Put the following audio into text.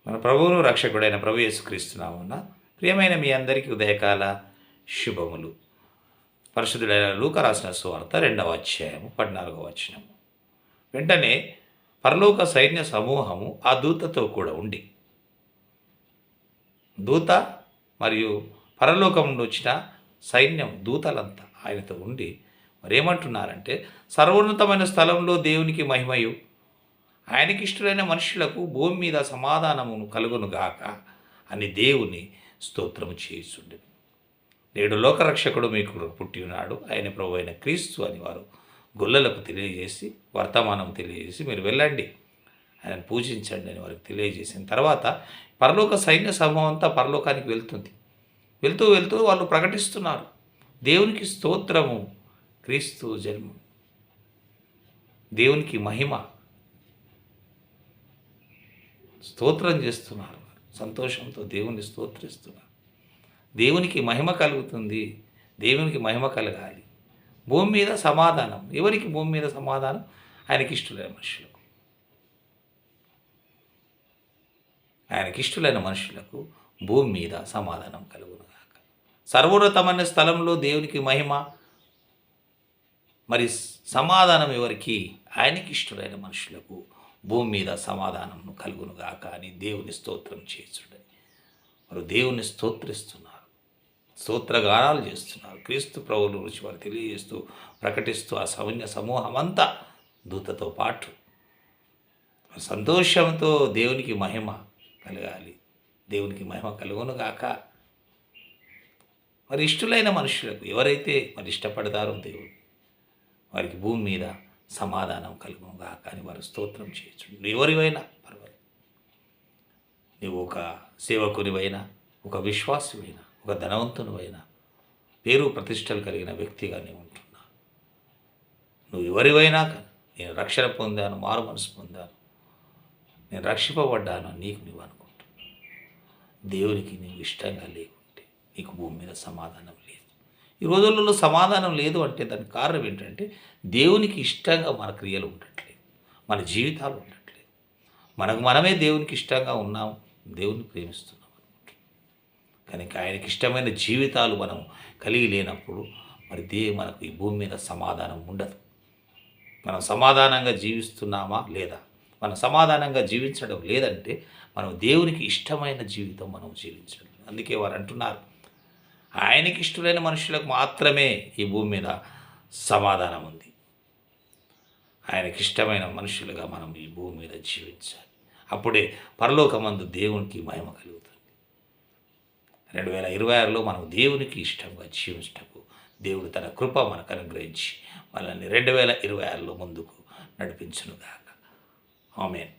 మన ప్రభువును రక్షకుడైన ప్రభు యేసుక్రీస్తు నామమున ప్రియమైన మీ అందరికీ ఉదయకాల శుభములు. పరిశుద్ధుడైన లూకా రాసిన సువార్త 2వ అధ్యాయము 14వ వచనము. వెంటనే పరలోక సైన్య సమూహము ఆ దూతతో కూడా ఉండి, దూత మరియు పరలోకం నుండి వచ్చిన సైన్యం దూతలంతా ఆయనతో ఉండి మరేమంటున్నారంటే, సర్వోన్నతమైన స్థలంలో దేవునికి మహిమయు, ఆయనకి ఇష్టమైన మనుషులకు భూమి మీద సమాధానమును కలుగునుగాక అని దేవుని స్తోత్రము చేయుచుండెను. నేడు లోకరక్షకుడు మీకు పుట్టి ఉన్నాడు, ఆయన ప్రభు అయిన క్రీస్తు అని వారు గొల్లలకు తెలియజేసి, వర్తమానం తెలియజేసి, మీరు వెళ్ళండి ఆయనను పూజించండి అని వారికి తెలియజేసిన తర్వాత పరలోక సైన్య సమూహం అంతా పరలోకానికి వెళ్తుంది. వెళ్తూ వెళ్తూ వాళ్ళు ప్రకటిస్తున్నారు, దేవునికి స్తోత్రము, క్రీస్తు జన్మం, దేవునికి మహిమ, స్తోత్రం చేస్తున్నారు. సంతోషంతో దేవుని స్తోత్రిస్తున్నారు. దేవునికి మహిమ కలుగుతుంది, దేవునికి మహిమ కలగాలి. భూమి మీద సమాధానం. ఎవరికి భూమి మీద సమాధానం? ఆయనకిష్టులైన మనుషులకు. ఆయనకిష్టులైన మనుషులకు భూమి మీద సమాధానం కలుగునుగాక. సర్వోన్నతమైన స్థలంలో దేవునికి మహిమ, మరి సమాధానం ఎవరికి? ఆయనకిష్టులైన మనుషులకు భూమి మీద సమాధానం కలుగునుగాక అని దేవుని స్తోత్రం చేయుచుండని వారు దేవుని స్తోత్రిస్తున్నారు, స్తోత్రగానాలు చేస్తున్నారు. క్రీస్తు ప్రభువుల గురించి వారు తెలియజేస్తూ ప్రకటిస్తూ ఆ సైన్య సమూహం అంతా దూతతో పాటు సంతోషంతో దేవునికి మహిమ కలగాలి, దేవునికి మహిమ కలుగునుగాక. మరి ఇష్టలైన మనుషులకు ఎవరైతే మరి ఇష్టపడతారో దేవుడు, వారికి భూమి మీద సమాధానం కలుగునుగాక అని వారు స్తోత్రం చేయొచ్చు. ఎవరివైనా పర్వాలేదు, నువ్వు ఒక సేవకునివైనా, ఒక విశ్వాసువైనా, ఒక ధనవంతునివైనా, పేరు ప్రతిష్టలు కలిగిన వ్యక్తిగా నేను ఉంటున్నా, నువ్వు ఎవరివైనా కానీ, నేను రక్షణ పొందాను, మారు మనసు పొందాను, నేను రక్షింపబడ్డాను నీకు నువ్వు అనుకుంటున్నా. దేవునికి నీవు ఇష్టంగా లేకుంటే నీకు భూమి మీద సమాధానం లేదు. ఈ రోజులలో సమాధానం లేదు అంటే దానికి కారణం ఏంటంటే, దేవునికి ఇష్టంగా మన క్రియలు ఉండట్లేదు, మన జీవితాలు ఉండట్లేదు. మనమే దేవునికి ఇష్టంగా ఉన్నాం, దేవుని ప్రేమిస్తున్నాం అనుకుంటున్నాం. కనుక ఆయనకి ఇష్టమైన జీవితాలు మనం కలిగి లేనప్పుడు మరి మనకు ఈ భూమి మీద సమాధానం ఉండదు. మనం సమాధానంగా జీవిస్తున్నామా లేదా? మనం సమాధానంగా జీవించడం లేదంటే మనం దేవునికి ఇష్టమైన జీవితం మనం జీవించడం. అందుకే వారు అంటున్నారు, ఆయనకి ఇష్టమైన మనుషులకు మాత్రమే ఈ భూమి మీద సమాధానం ఉంది. ఆయనకి ఇష్టమైన మనుషులుగా మనం ఈ భూమి మీద జీవించాలి. అప్పుడే పరలోకమందు దేవునికి మహిమ కలుగుతుంది. 2026లో మనం దేవునికి ఇష్టంగా జీవించటకు దేవుడు తన కృప మనకు అనుగ్రహించి మనల్ని 2026లో ముందుకు నడిపించునుగాక. ఆమేన్.